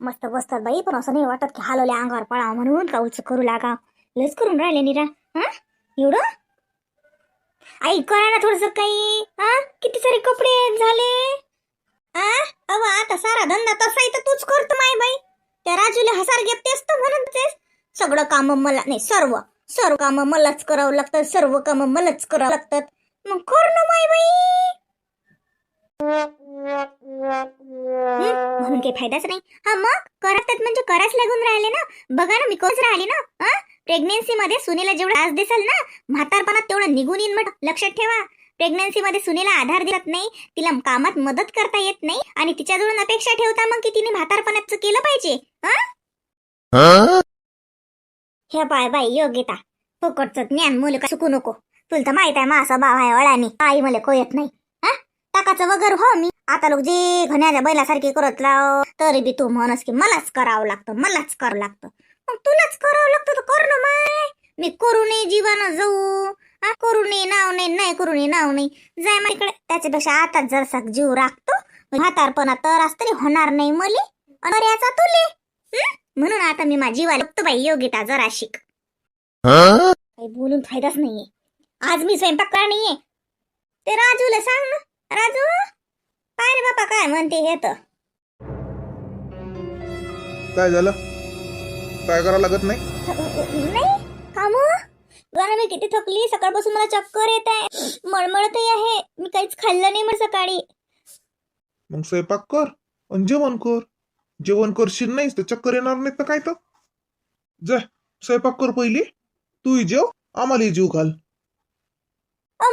मस्त बसतात बाई, पण असं नाही वाटत की हलवल्या अंगावर पळावं म्हणून का उच करू लागा. लस करून राहिले निरा. हा एवढं आई करा ना थोडस काही. हा किती सारे कपडे झाले. आ अव आता सारा धंदा तसाही तर तूच करतो माय बाई. त्या राजूला हसार घेतेस तर म्हणून तेच सगळं काम मला नाही, सर्व सर्व काम मलाच करावं लागतात, सर्व काम मलाच करावं लागतात. मग कर ना माय बाई. म्हणून काही फायदाच नाही. हा मग करतात म्हणजे कराच लागून राहिले ना. बघा ना मी कोच राहिली ना. प्रेग्नेन्सी मध्ये सुनेला जेवढा त्रास दिसल ना, म्हातारपणात तेवढं निघून येईन. मग लक्षात ठेवा, प्रेग्नेन्सी मध्ये सुनेला आधार देत नाही, तिला कामात मदत करता येत नाही आणि तिच्याजवळून अपेक्षा ठेवता मग की तिने म्हातारपणाचं केलं पाहिजे. हे पाय बाई योग्यता फुकटचं ज्ञान मुलं का शिकू नको. तुला तर माहित आहे माझा भाव आहे अळानी, काही मला कोयत नाही. टाकाचं वगैरे हो मी आता लोक जे घण्याच्या बैलासारखे करत लाव, तरी बी तू म्हणस की मलाच करावं लागतं, मलाच करावं लागतं. मग तुलाच करावं लागतं तर कर ना माय. मी करू नये जीवानं जाऊ, करू नये नाव नाही, नाही करू नये नाव नाही, जाय माझ्याकडे. त्याच्यापेक्षा आता जरसा जीव राखतो, म्हातारपणा तर तरी होणार नाही मले आणि याचा तुले. म्हणून आता मी माझी जीवाला बघतो बाई योगिता जरा शिक. काही बोलून फायदाच नाहीये. आज मी स्वयंपाक करा नाहीये. ते राजूला सांग ना. राजू काय रे बापा काय म्हणते हे तर. काय झालं? काय करावं लागत नाही? नाही काम गाणं. मी किती थकली, सकाळपासून मला चक्कर येत आहे, मळमळतही आहे. मी काहीच खाल्लं नाही मग सकाळी. मग स्वयंपाक कर आणि जेवण कर. जेवण करशील नाहीस तर चक्कर येणार नाहीत तर काय तर. जा स्वयंपाक कर पहिली, तूही जेव, आम्हालाही जीव घाल.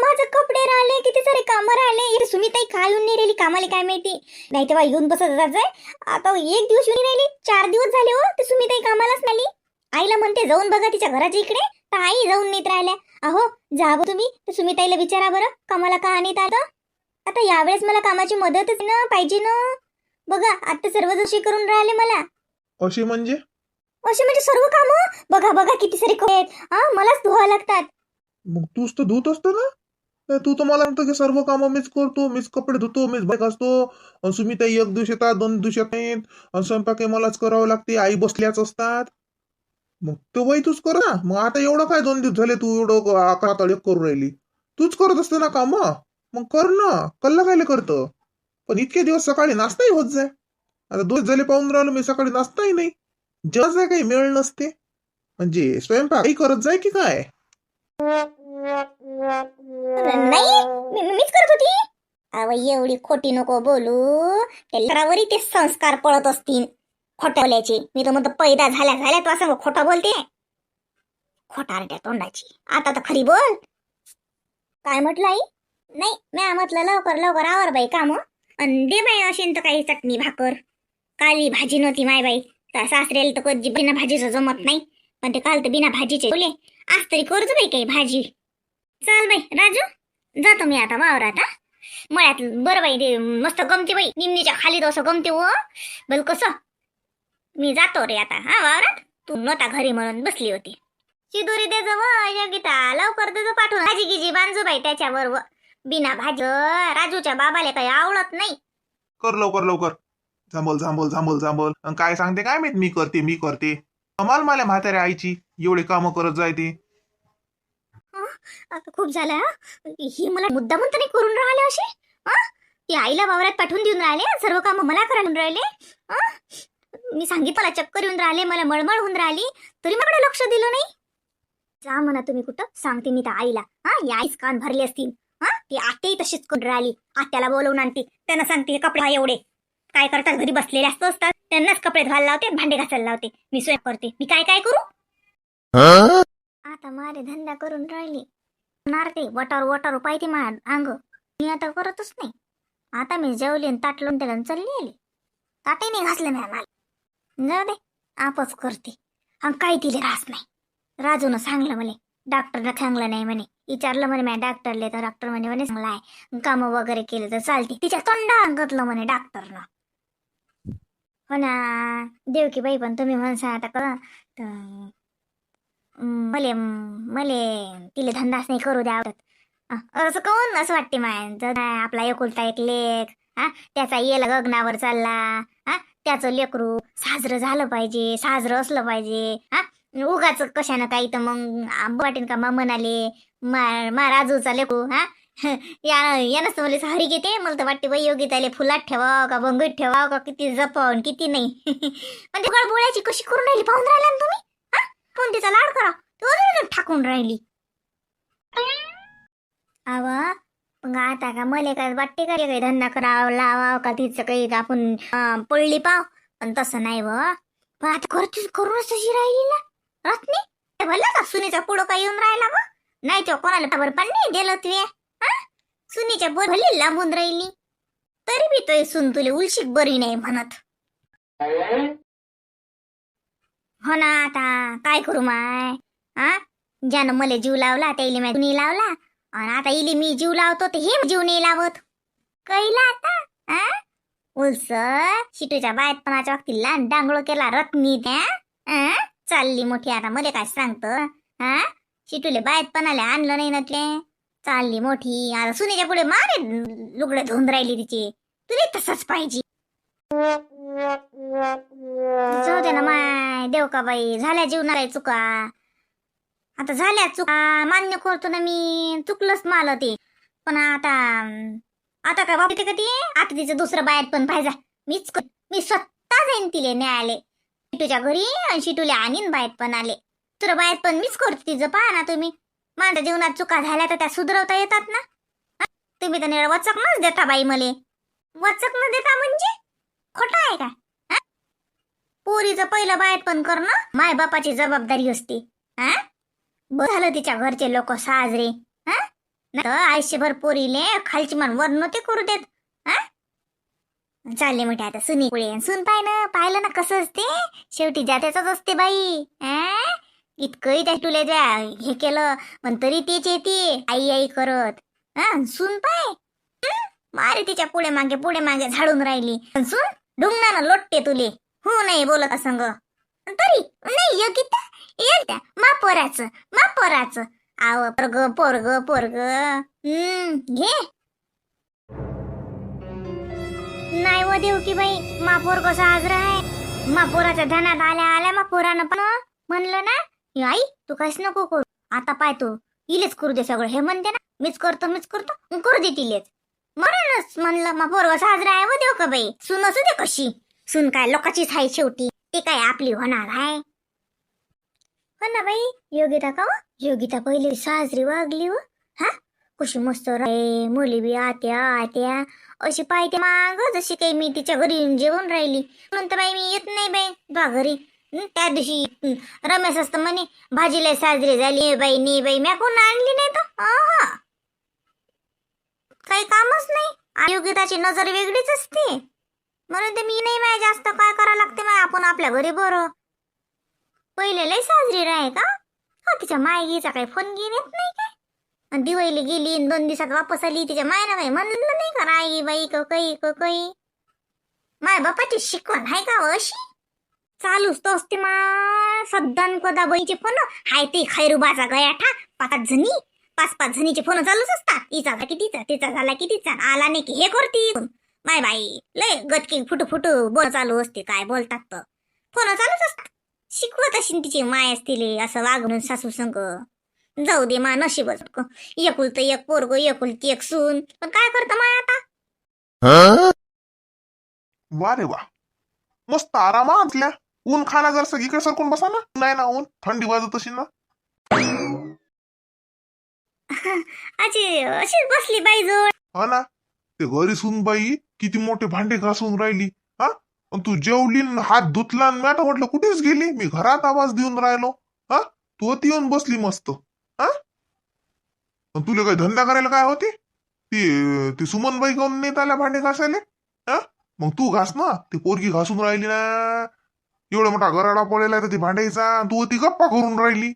माझे कपडे राहिले, किती सारे कामं राहिले. सुमिताई काय येऊन नाही राहिली कामाला काय माहिती. नाही तेव्हा येऊन बसत जाय. आता एक दिवस येऊन राहिली, 4 दिवस झाले हो. ते सुमिताई कामालाच नाही. आईला म्हणते जाऊन बघा तिच्या घराच्या इकडे, तर आई जाऊन नेत राहिल्या. अहो जा तुम्ही तर सुमिताईला विचारा बरं कामाला का आणत आलं. आता यावेळेस मला कामाची मदतच ना पाहिजे ना. बघा आता सर्व जशी करून राहिले मला. अशी म्हणजे? असे म्हणजे सर्व काम बघा बघा किती सारे कपडे आहेत. मलाच धुवा लागतात. मग तूच तर धुत असतो ना. तू तर मला म्हणतो की सर्व कामं मीच करतो, मीच कपडे धुतो, मीच बाईक असतो. आणि सुमिताई एक दिवस येतात, 2 दिवस येत नाहीत, आणि स्वयंपाक मलाच करावं लागते, आई बसल्याच असतात. मग तो बाई तूच कर ना. मग आता एवढं काय 2 दिवस झाले तू एवढं आकडे करू राहिली? तूच करत असते ना काम. मग कर ना, कल्ला कायले करतं. पण इतके दिवस सकाळी नाश्ताही होत जाय. आता 2 झाले पाहून राहिलो मी, सकाळी नाश्ताही नाही, जेव्हा काही मेळ नसते. म्हणजे स्वयंपाकही करत जाय की काय? नाही मीच करत होती. अव एवढी खोटी नको बोलू. लेकरावरही ते संस्कार पळत असतील खोट्या बोलायचे. मी तर म्हणतो पैदा झाल्या झाल्या तू असं खोटं बोलते. खोटारड्या तोंडाची. आता तर खरी बोल. काय म्हटलं आई? नाही मी म्हटलं लवकर लवकर आवर बाई काम. आणि दे बाई असेल तर काही चटणी भाकर. काली भाजी नव्हती माय बाई. सासरेल तर कधी बिना भाजीचं जमत नाही, पण ते काल तर बिना भाजीचे बोले. आज तरी करतो बाई काही भाजी. चाल बाई राजू, जातो मी आता वावरात. मळ्यात बरं बाई ते मस्त गमते बाई, निमणीच्या खाली असं गमते हो. बल कसं मी जातो रे आता वावरात. तू नव्हता घरी म्हणून बसली होती. शिदोरी दे योगिता लवकर देजो पाठवून. भाजी गिजी बांधू बाई त्याच्यावर. बिना भाजी राजूच्या बाबाला काही आवडत नाही. कर लवकर लवकर. झांबल झांबल झांबल झांबल. आणि काय सांगते काय माहित, मी करते मी करते. कमाल मला म्हाताऱ्या आईची, एवढे कामं करत जाय ती. आता खूप झालं. ही मला मुद्दा म्हणता नाही करून राहिले असे. ती आईला वावरात पाठवून देऊन राहिले, सर्व काम मला करायला राहिले. मी सांगितलं मला चक्कर येऊन राहिले, मला मळमळ होऊन राहिली, तरी माझ्याकडे लक्ष दिलं नाही. जा म्हणा तुम्ही कुठं, सांगते मी त्या आईला. या आईच कान भरले असतील. ती आत्याही तशीच करून राहिली. आत्याला बोलवून आणते, त्यांना सांगते कपडे एवढे काय करतात, घरी बसलेले असतात, त्यांनाच कपडे धुवायला लावते, भांडे घासायला लावते. मी स्वयंपाक करते. मी काय काय करू आता. मारे धंदा करून राहिली ते वटार वटार पाहिजे मा अंग. मी आता करतच नाही. आता मी जेवली आणि ताट लावून त्याला चालली आली. ताटही नाही घासलं मी आम्हाला. जाऊ दे आपच करते. काही तिले रास नाही. राजून सांगलं म्हणे, डॉक्टरला सांगलं नाही म्हणे. विचारलं म्हणे मी डॉक्टरले, तर डॉक्टर म्हणे चांगलं आहे, काम वगैरे केलं तर चालते. तिच्या तोंडा अंगतलं म्हणे डॉक्टरनं. हो ना देवकी बाई, पण तुम्ही म्हणसा आता करा तर मले मले तिले धंदाच नाही करू द्या आवडत. असं काऊन असं वाटते माय. आपला एकुलता एक लेख, त्याचा येला गगनावर चालला, त्याचं लेकरू साजरं झालं पाहिजे, साजरं असलं पाहिजे. हा, उगाच कशानं काही तर मग वाटेन का मा म्हणाले मा राजूचा लेकरू. हा यानंच तर मला हरी घेते. मला तर वाटते बाई योगिताले फुलात ठेवावं का बंगीत ठेवावं का किती जपावं किती नाही. पण ती गळबोळ्याची कशी करून राहिली पाहून राहिला ना तुम्ही. हा, कोण तिचा लाड करा तो ठाकून राहिली. आवा मग आता का मला काय वाटते का काही धंदा करावा लावा का तिचं काही आपण पडली पाव. पण तसं नाही व. पण आता करूनच तशी राहिली ना रत्नी. भरला का सुनीचा पुढं काय येऊन राहिला व. नाही तो कोणाला खबर पण नाही दिलं तुझ्या. सुनीच्या भरली लांबून राहिली. तरी बी तो सुन तुले उलशीक बरी नाही म्हणत. हो ना आता काय करू माय. हा, ज्यानं मला जीव लावला त्याला मी कुणी लावला. आणि आता इली मी जीव लावतो ते हे जीव नाही लावत. कैला आता उलस शिटूच्या बायतपणाच्या बाबतीला डांगळो केला रत्नी त्या. चालली मोठी आता मध्ये काय सांगतो. हा, शिटूले बायतपणाला आणलं नाही ना ते. चालली मोठी आता सुनीच्या पुढे मारे लुगडे धुवून राहिली तिचे. तुला तसंच पाहिजे. जाऊ दे ना माय देव का बाई. झाल्या जीवनाला चुका. आता झाल्या चुका मान्य करतो ना मी. चुकलंच मला ते. पण आता काय बाबा कधी आता तिचं दुसरं बायात पण पाहिजे. मी स्वतः जाईन तिले न्यायालय शिटूच्या घरी आणि शिटूले आणीन बायत पण आले. दुसरं बायत पण मीच करतो तिचं. पहा ना तुम्ही. माझ्या जीवनात चुका झाल्या तर त्या सुधरवता येतात ना. तुम्ही तर वचक नच देता बाई मले. वचक न देता म्हणजे खोटं आहे का. पोरीचं पहिलं बायत पण करणं माय बापाची जबाबदारी असते. हा, झालं तिच्या घरचे लोक साजरे. हा, आयुष्यभर पोरीले खालची मान वर नव्हते करू देत. हा, चालले मोठे आता सुनी पुढे. सुन पाहिलं ना कसं असते. शेवटी जात्याच असते बाई. इतकंही त्या तुले द्या हे केलं पण तरी तेच येते आई आई करत. सुन पाय मारे तिच्या पुढे मागे झाडून राहिली. पण सुन ढुंगणानं लोटते तुले. हो नाही बोलत असंग तरी नाही योगिता येत्या मापोराचं आव पोरग घे. नाही व देऊ की बाई मापोर साजरा आहे. मापोराच्या धनात आल्या मापोरानं पण म्हणलं ना आई तू काहीच नको करू. आता पाय तू इलेच करू दे सगळं. हे म्हणते ना मीच करतो करू दे तिलेच. म्हणूनच म्हणलं मापोर साजरा आहे व देऊ का बाई. सुन असू दे कशी. सुन काय लोकांचीच आहे शेवटी. ते काय आपली होणार आहे. हो ना बाई. योगिता का योगिता पहिली साजरी वागली व. हा, कशी मस्त राही. मुली बी आत्या अशी पाहिजे माग जशी काही मी तिच्या घरी येऊन जेवून राहिली. म्हणून तर बाई मी येत नाही बाई तुझ्या घरी. त्या दिवशी रमेश असत म्हणे भाजीला साजरी झाली बाई नाही बाई म्या कोण आणली नाही तर काही कामच नाही. योगिताची नजर वेगळीच असते. म्हणून ते मी नाही माय जास्त काय करा लागते माय. आपण आपल्या घरी बरं. पहिले लय साजरी राहे का. तिच्या मायगीचा काही फोन घेऊन येत नाही काय. दिवाळीला गेली 2 दिवसात वापस आली. तिच्या मायनं काही म्हणलं नाही का राही बाई काही माय बापाची शिकवण आहे का अशी. चालूच तो असते मा सद्दान कदा बाईचे फोन. हाय ते खैरुबाचा गयाठा 5-5 जणीचे फोन चालूच असतात. हिचा झाला की तिचा झाला की तिचा आला नाही की हे करती. माय बाई लय गटकी फुटू बोल चालू असते. काय बोलतात तर फोन चालूच असतात. शिकवत अशी तिची माय असतील असं वागणून सासू संग. जाऊ दे मा नशीबच. एकुलतं एक पोरग एकुलती एक सून. पण काय करतं माय आता. वा रे वा मस्त आरामातल्या. ऊन खाना जर सगळीकडे सरकून बसा ना. नाही ना ऊन थंडी वाजत अशी ना. अशीच बसली बाई जोड. हा ना ते घरी सून बाई किती मोठे भांडे घासून राहिली. हा, तू जेवली हात धुतला मी आता म्हटलं कुठेच गेली. मी घरात आवाज देऊन राहिलो. हा, तू ती येऊन बसली मस्त. हा, तुला काही धंदा करायला काय होती. ती सुमनबाई काऊन नेत आल्या भांडे घासायला. हा, मग तू घास ना. ती पोरगी घासून राहिली ना. एवढा मोठा गराडा पडलेला आहे ती भांड्याचा. तू ती गप्पा करून राहिली.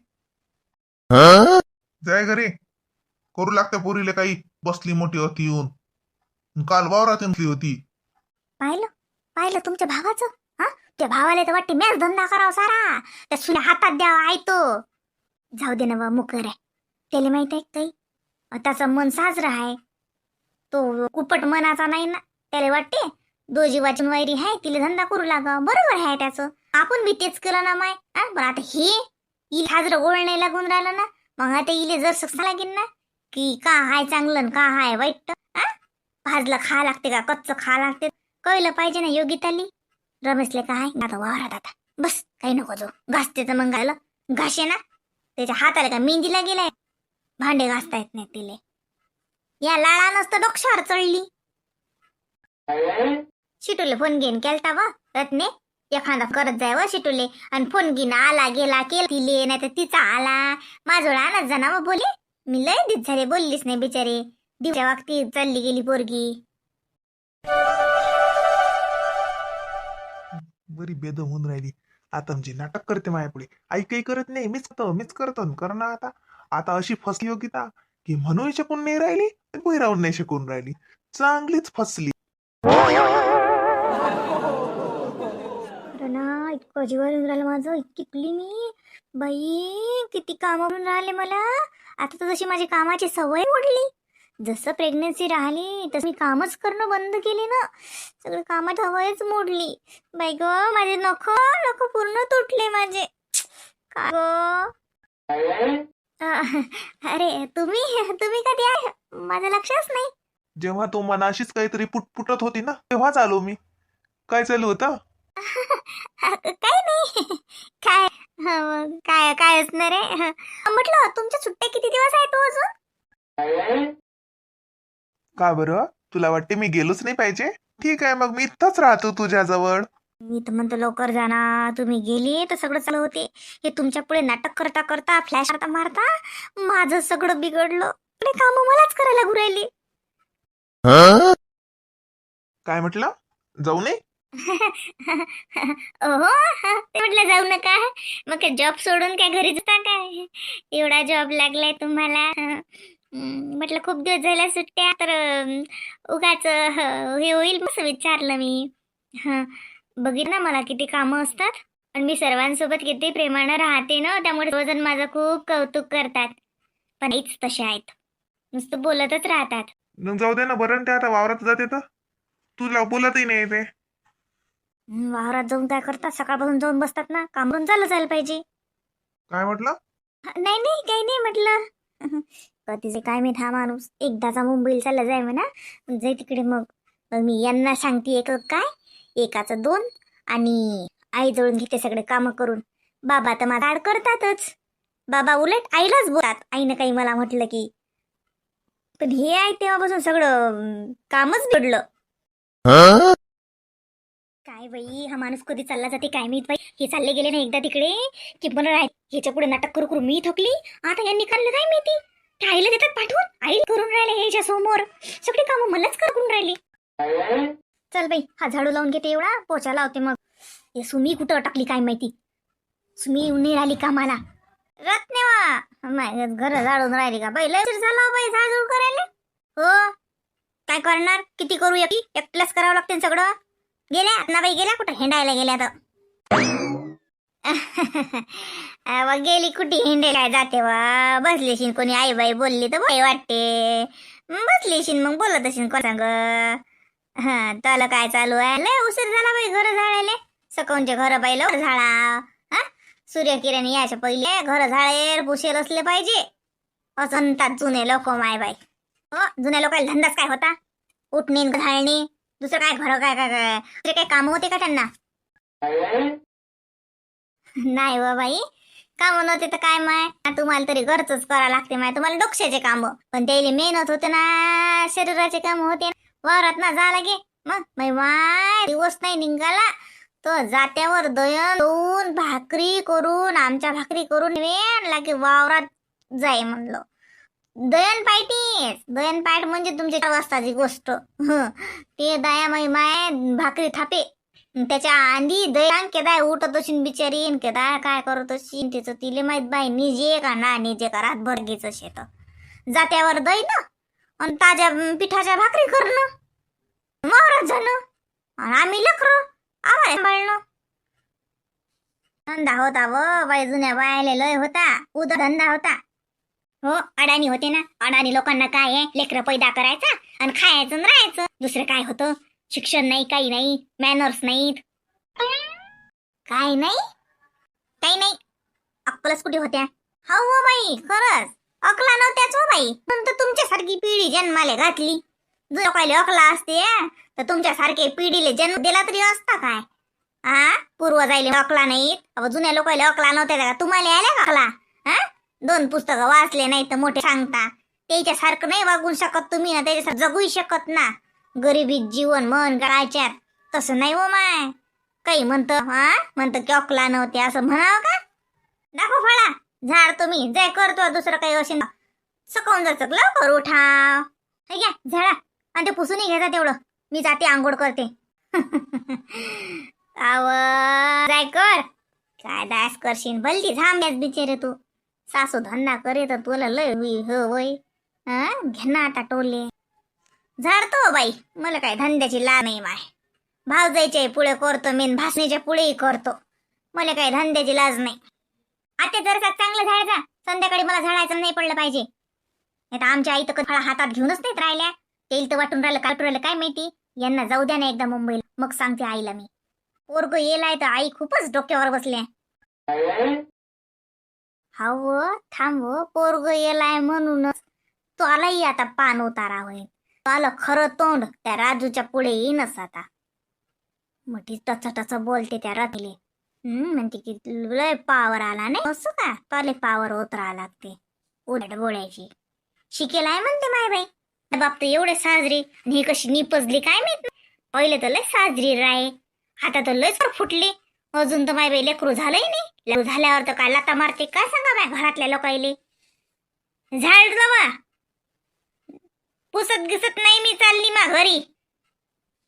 जाय घरी करू लागत्या पोरीला काही. बसली मोठी होती येऊन. काल वावरात होती. पाहिलं तुमच्या भावाचं. हा, त्या भावाला तर वाटते मॅच धंदा करावा सारा. त्या सुने हातात द्यावा ऐतो. जाऊ दे ना बा मुकर आहे. त्याला माहित आहे काही. त्याचं मन साजरं आहे. तो कुपट मनाचा नाही ना. त्याला वाटते दो जीवाची वैरी आहे, तिला धंदा करू लागा. बरोबर आहे त्याचं. आपण बी तेच केलं ना माय. पण आता हे इल हा जर गोळ नाही लागून राहिला ना, मग आता इले जर सक्सा लागेल ना की का हाय चांगलं आणि का हाय वाईट. भाजलं खा लागते का कच्चं खा लागते, कळलं पाहिजे ना योगिताली. रमेशले काय आता वावरात आता बस काही नको जो घासते तर मग घायला घासे ना. त्याच्या हाताला का मेहंदीला गेलाय, भांडे घासता येत नाही तिले. या लाळा नसतं डोक्षावर चढली. शिटूले फोन घेऊन केलता व रत्ने, एखादा करत जाय व शिटूले. आणि फोन घेऊन आला गेला केला तिले, नाही तर तिचा आला माझोड आणत जाना व बोले. मी लय दिस झाले बोललीच नाही बिचारे. दिवच्या वागती चालली गेली पोरगी. बरी बेदम होऊन राहिली. आता म्हणजे नाटक करते माझ्यापुढे. आई काही करत नाही, मीच करतो कर ना. आता आता अशी फसली योगिता की म्हणून शकून नाही राहिली, राहून नाही शकून राहिली. चांगलीच फसली. अरे ना इतकं जीवावर येऊन राहिलं माझं. इतकी मी बाई किती कामावरून राहिले मला. आता तर जशी माझी कामाची सवय मोडली. जसं प्रेग्नन्सी राहिली तसं मी कामच करणं बंद केली ना. सगळं कामाची सवयच मोडली. बाई ग माझे नख नख पूर्ण तुटले माझे. का ग? अरे तुम्ही तुम्ही कधी आहे? माझं लक्षच नाही. जेव्हा तू मनाशीच काहीतरी पुटपुटत होती ना, तेव्हाच आलो मी. काय चालू होतं? काय नाही. काय काय काय असणार रे. म्हटलं तुमच्या सुट्ट्या किती दिवस आहेत तो अजून? का बरं, तुला वाटते मी गेलोच नाही पाहिजे? ठीक आहे, मग मी इथंच राहतो तुझ्याजवळ. मी तर म्हणतो लवकर जाना. तुम्ही गेली तर सगळं चालू होते. हे तुमच्या पुढे नाटक करता करता फ्लॅश मारता मारता माझं सगळं बिघडलं. काम मलाच करायला लागू राहिली. काय म्हटलं? जाऊ नये? ओहो ते म्हटलं जाऊ नका. मग काय जॉब सोडून काय घरी जाता काय? एवढा जॉब लागलाय तुम्हाला. म्हटलं खूप दिवस झाल्या सुट्ट्या तर उगाच हे होईल असं विचारलं मी. बघित ना मला किती कामं असतात. आणि मी सर्वांसोबत किती प्रेमानं राहते ना, त्यामुळे सर्वजण माझं खूप कौतुक करतात. पण हेच तसे आहेत, नुसतं बोलतच राहतात. मग जाऊ दे ना. बरं ना, ते आता वावरात जाते तर तुला बोलतही नाही ते. वावरात जाऊन काय करतात? सकाळपासून जाऊन बसतात ना. कामरून चालू जायला पाहिजे. काय म्हटलं? नाही नाही काही नाही म्हटलं. कधीचे काय मी हा माणूस एकदाचा मुंबईला चालला जाय म्हणा. जाई तिकडे. मग मी यांना सांगते एक काय एकाचं दोन. आणि आई जवळून घेते सगळे कामं करून. बाबा तर माझा आड करतातच. बाबा उलट आईलाच बोलतात. आईनं काही मला म्हटलं की. पण हे आहे तेव्हापासून सगळं कामच बिघडलं. काय बाई हा माणूस कधी चालला जाते काय माहित बाई. हे चालले गेले ना एकदा तिकडे की बरं राहील. ह्याच्या पुढे नाटक करू करू मी थकली. आता यांनी काढलं काय माहिती. त्या आईला देतात पाठवून. आई करून राहिले ह्याच्या समोर सगळी कामं मलाच करून राहिली. चल बाई हा झाडू लावून घेते, एवढा पोचा लावते. मग हे सुमी कुठं अटकली काय माहिती. सुमी येऊन नाही राहिली कामाला. रत्नेवा घर झाडून राहिली का बाई? लय झाला बाई झाडून करायला. हो काय करणार, किती करू एकट्यालाच करावं लागते सगळं. गेल्या ना बाई, गेल्या कुठं हिंडायला गेल्या तर. गेली कुठे हिंडायला जाते वा. बसलीशीन कोणी आई बाई बोलली तर बाई वाटते. बसलीशीन मग बोलत असेल कोण सांग. त्याला काय चालू आहे? लय उशीर झाला बाई घर झाडायला. सकाळचे घर बाई लवकर झाडा. सूर्यकिरण यायच्या पहिले घर झाडेर पुशेल असले पाहिजे असं म्हणतात जुने लोक. माय बाई हो, जुन्या लोकांना धंदाच काय होता? उठणे घालणे. दुसरं काय घर काय काय काय दुसरे काय काम होते का त्यांना? नाही व बाई काम नव्हते तर काय माय. तुम्हाला तरी घरच करा लागते माय. तुम्हाला डोक्याचे काम पण त्याला मेहनत होते ना. शरीराचे काम होते वावरात ना जा लागे. मग माय दिवस नाही निघाला तो जात्यावर दयन देऊन भाकरी करून आमच्या भाकरी करून वेळ लागे वावरात जाय म्हणलं. दयन पायटीस दयन पायट म्हणजे तुमच्या 4 वाजताची गोष्ट. ते दया माय भाकरी थापे. त्याच्या आधी दयान केदाय उठत असेल बिचारी. केदाय काय करत असेल तिचं तिले माहित बाई. निजे का ना निजे का रातभर घ्यायचं शेत जात्यावर दही ना आणि ताज्या पिठाच्या भाकरी करणं वावरात जाणं. आणि आम्ही लेकरं आम्हाला सांभाळणं. धंदा होता व बाई जुन्या बायाले लय होता. उदा धंदा होता. हो अडाणी होते ना. अडाणी लोकांना काय आहे लेकरं पैदा करायचा आणि खायचं आणि राहायचं. दुसरं काय होतं? शिक्षण नाही, काही नाही, मॅनर्स नाहीत, काय नाही, काही नाही. अक्कलच कुठे होत्या? हो बाई, खरंच अकला नव्हत्याच हो बाई. पण तर तुमच्यासारखी पिढी जन्माला घातली. जर काही अकला असते तर तुमच्यासारखे पिढीले जन्म दिला तरी असता काय? पूर्वजाईले अकला नाहीत, जुन्या लोकांना अकला नव्हत्या का? तुम्हाला आल्या का अकला? हा, 2 पुस्तकं वाचले नाही तर मोठे सांगता. त्याच्यासारखं नाही वागू शकत तुम्ही ना, त्याच्यासारखं जगूही शकत ना. गरिबीत जीवन मन करायच्यात तसं नाही हो माय. काही म्हणतं की अकला नव्हते असं म्हणावं का? दाखव फळा झाड तुम्ही जाय करतो दुसरं काही असेल सकाळून जायचं लवकर उठा. हे घ्या झाडा आणि ते पुसूनही घ्यायचा तेवढं. मी जाते आंघोळ करते. आव जाय कर. काय दास करशील भलती झांब्यास बिचारे तू. सासू धंदा करे तर तुला लय वय घे आता टोले झाडतो बाई. मला काय धंद्याची ला नाही माय. भावजायचे पुढे करतो मी, भासणीच्या पुढेही करतो. मला काय धंद्याची लाज नाही. आता जर का चांगलं झाडायचा संध्याकाळी मला झाडायचं नाही पडलं पाहिजे. आता आमच्या आई तर फळा हातात घेऊनच नाहीत राहिल्या. तेल तर वाटून राहिलं काटून राहिलं काय माहिती. यांना जाऊ द्या ना एकदा मुंबईला, मग सांगते आईला मी. पोरग येलाय तर आई खूपच डोक्यावर बसल्या. हाव थांब, पोरग येलाय म्हणूनच तो आलाही आता पान उतारा होईल. आलं खरं तोंड त्या राजूच्या पुढे येईनच आता. मोठी टच बोलते त्या रात्रीले. म्हणते की लय पावर आला नाही असं का? तले पावर उतरा लागते उलट बोलायची. शिकेल आहे म्हणते माय बाई. बाप तर एवढे साजरी आणि ही कशी निपजली काय माहित. पहिले तर लय साजरी राय, आता तर लयच फुटली. अजून तर माय बाई लेकरू झालंय नाही. लेकरू झाल्यावर तर काय लाता मारते काय सांगा बाय घरातल्या लोकायले. झाड बाबा पुसत गिसत नाही मी चालली मा घरी.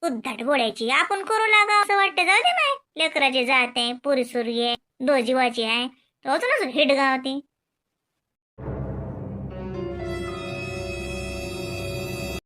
उद्धट बोलायची आपण करू लागा असं वाटतं. जाऊ दे माय लेकराचे जाते पुरी सुरी आहे दो जीवाची आहे अजूनच हिट गावते.